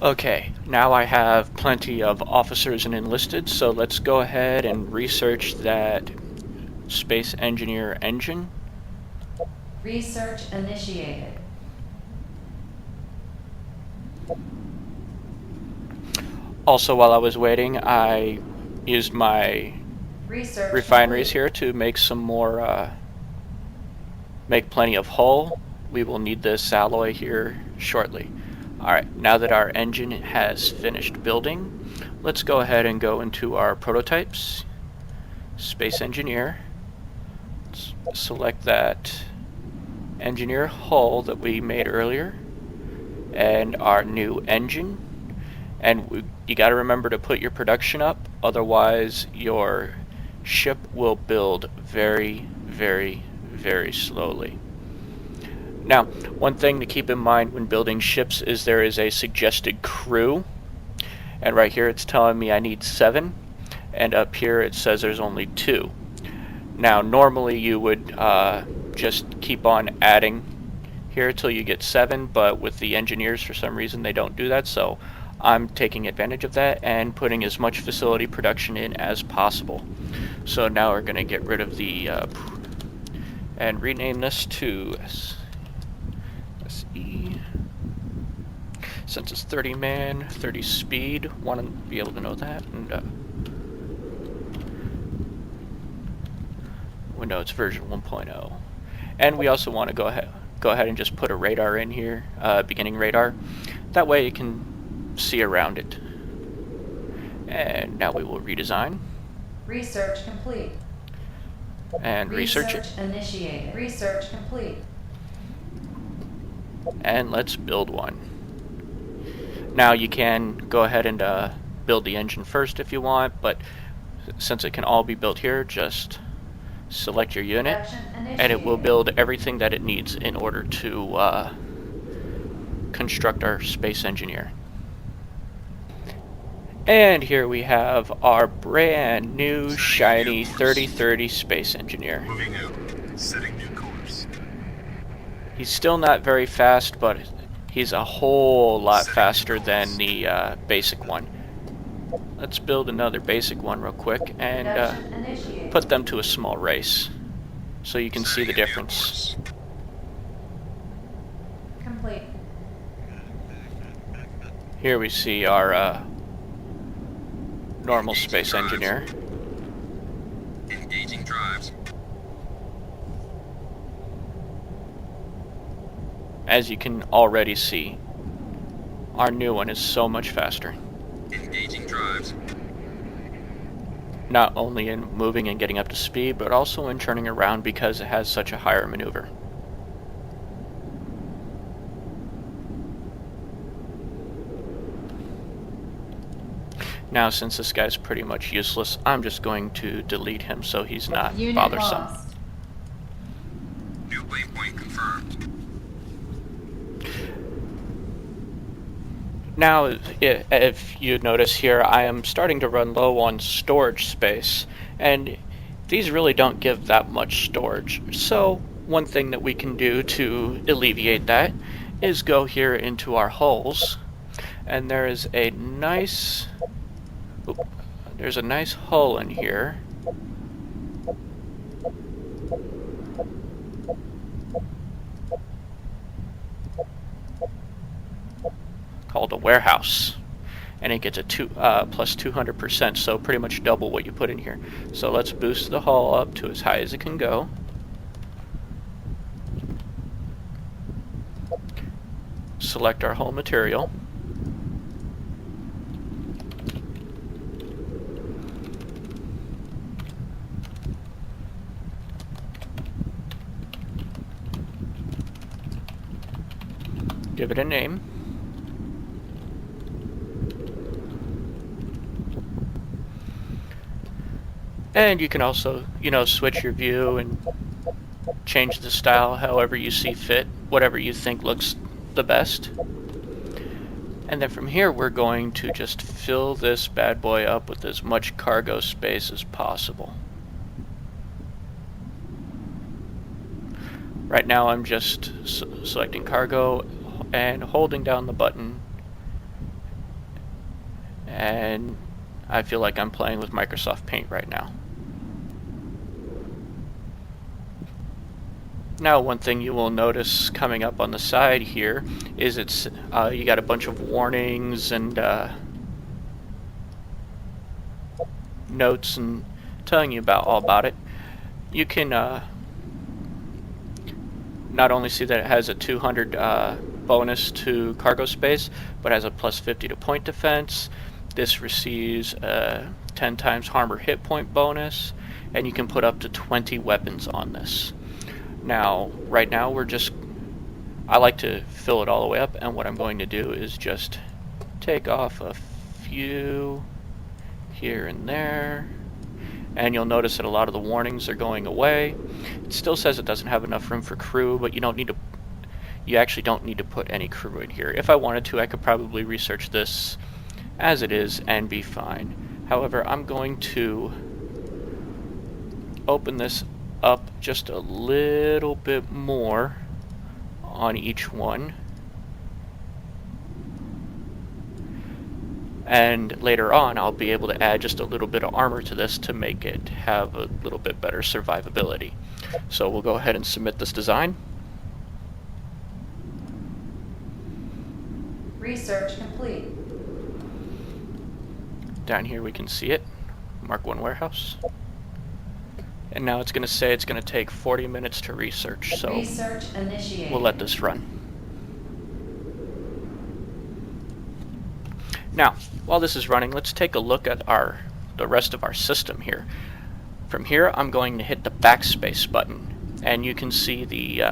Okay, now I have plenty of officers and enlisted, so let's go ahead and research that Space Engineer engine. Research initiated. Also, while I was waiting, I used my Research refineries complete. here to make some more, make plenty of hull. We will need this alloy here shortly. Alright, now that our engine has finished building, let's go ahead and go into our prototypes. Space Engineer. Let's select that engineer hull that we made earlier and our new engine. And you got to remember to put your production up, otherwise your ship will build very, very, very slowly. Now, one thing to keep in mind when building ships is there is a suggested crew, and right here it's telling me I need 7, and up here it says there's only 2. Now, normally you would just keep on adding here till you get 7, but with the engineers, for some reason, they don't do that, so I'm taking advantage of that and putting as much facility production in as possible. So now we're going to get rid of the and rename this to SE. Since it's 30 man, 30 speed, want to be able to know that. And Windows version 1.0. And we also want to go ahead and just put a radar in here, beginning radar. That way you can see around it. And now we will redesign. Research complete. And research it. Initiated. Research complete. And let's build one. Now you can go ahead and build the engine first if you want, but since it can all be built here, just select your unit and it will build everything that it needs in order to construct our Space Engineer. And here we have our brand new shiny 3030 Space Engineer. Moving out. Setting new course. He's still not very fast, but he's a whole lot faster than the basic one. Let's build another basic one real quick and put them to a small race so you can see the difference. Complete. Here we see our normal Space Engineer. Engaging drives. As you can already see, our new one is so much faster. Engaging drives. Not only in moving and getting up to speed, but also in turning around because it has such a higher maneuver. Now, since this guy's pretty much useless, I'm just going to delete him so he's not Unit bothersome. lost. New waypoint confirmed. Now, if you notice here, I am starting to run low on storage space, and these really don't give that much storage. So, one thing that we can do to alleviate that is go here into our hulls, and there is a nice, there's a nice hull in here. Called a warehouse, and it gets a plus 200%, so pretty much double what you put in here. So let's boost the hull up to as high as it can go. Select our hull material. Give it a name. And you can also, switch your view and change the style however you see fit, whatever you think looks the best. And then from here we're going to just fill this bad boy up with as much cargo space as possible. Right now I'm just selecting cargo and holding down the button and I feel like I'm playing with Microsoft Paint right now. Now, one thing you will notice coming up on the side here is you got a bunch of warnings and notes and telling you all about it. You can not only see that it has a 200 bonus to cargo space, but has a plus 50 to point defense. This receives a 10 times armor hit point bonus, and you can put up to 20 weapons on this. Now, right now I like to fill it all the way up, and what I'm going to do is just take off a few here and there, and you'll notice that a lot of the warnings are going away. It still says it doesn't have enough room for crew, but you actually don't need to put any crew in here. If I wanted to, I could probably research this as it is and be fine. However, I'm going to open this up just a little bit more on each one, and later on I'll be able to add just a little bit of armor to this to make it have a little bit better survivability. So we'll go ahead and submit this design. Research complete. Down here we can see it, Mark 1 warehouse. And now it's going to say it's going to take 40 minutes to research, so Research initiated. we'll let this run. Now, while this is running, let's take a look at the rest of our system here. From here, I'm going to hit the backspace button, and you can see the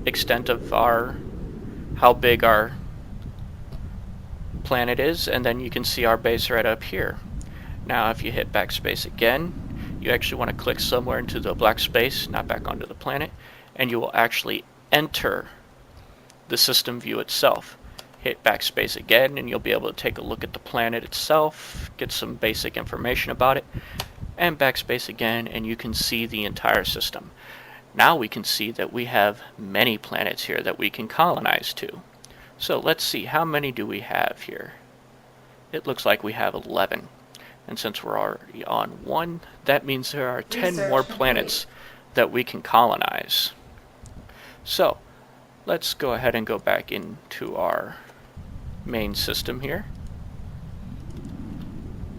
extent of how big our planet is, and then you can see our base right up here. Now, if you hit backspace again, you actually want to click somewhere into the black space, not back onto the planet, and you will actually enter the system view itself. Hit backspace again, and you'll be able to take a look at the planet itself, get some basic information about it, and backspace again, and you can see the entire system. Now we can see that we have many planets here that we can colonize to. So let's see, how many do we have here? It looks like we have 11. And since we're already on 1, that means there are 10 more planets that we can colonize. So, let's go ahead and go back into our main system here.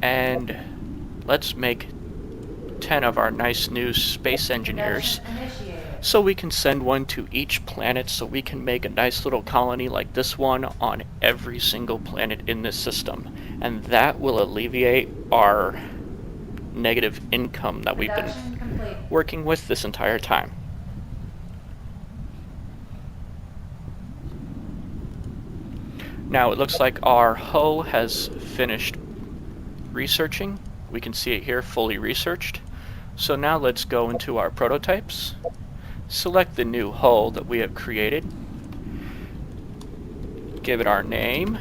And let's make 10 of our nice new space engineers, so we can send one to each planet, so we can make a nice little colony like this one on every single planet in this system. And that will alleviate our negative income that we've been working with this entire time. Now it looks like our hull has finished researching. We can see it here fully researched. So now let's go into our prototypes. Select the new hull that we have created. Give it our name.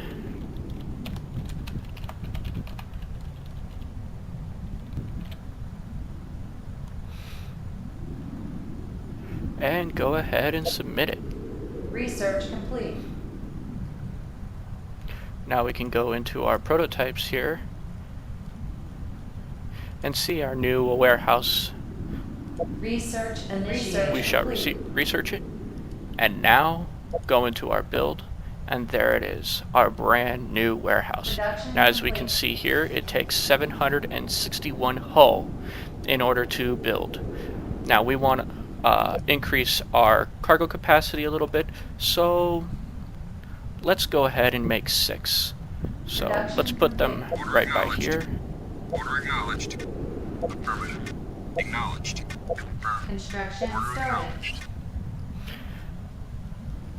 And go ahead and submit it. Research complete. Now we can go into our prototypes here and see our new warehouse. Research initiated. We shall research it, and now go into our build, and there it is, our brand new warehouse. Now as we can see here, it takes 761 hull in order to build. Now we want to increase our cargo capacity a little bit, so let's go ahead and make 6. So let's put them right by here. Order acknowledged. Affirmative. Acknowledged. Confirmed. Construction Order started. acknowledged.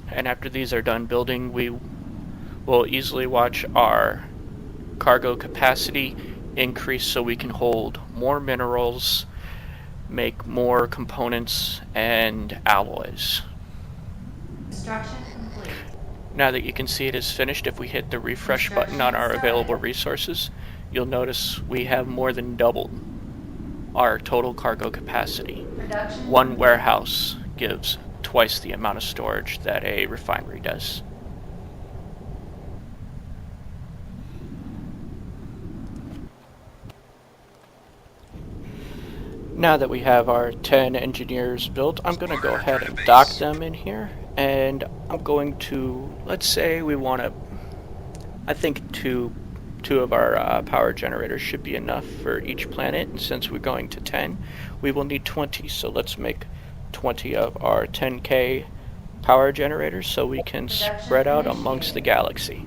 And after these are done building, we will easily watch our cargo capacity increase so we can hold more minerals, make more components and alloys. Construction complete. Now that you can see it is finished, if we hit the refresh button on our available resources, you'll notice we have more than doubled our total cargo capacity. Production One warehouse gives twice the amount of storage that a refinery does. Now that we have our 10 engineers built, I'm going to go ahead and dock them in here, and I'm going to, let's say we want to, I think two of our power generators should be enough for each planet, and since we're going to 10, we will need 20, so let's make 20 of our 10K power generators so we can Production spread out initiated. amongst the galaxy.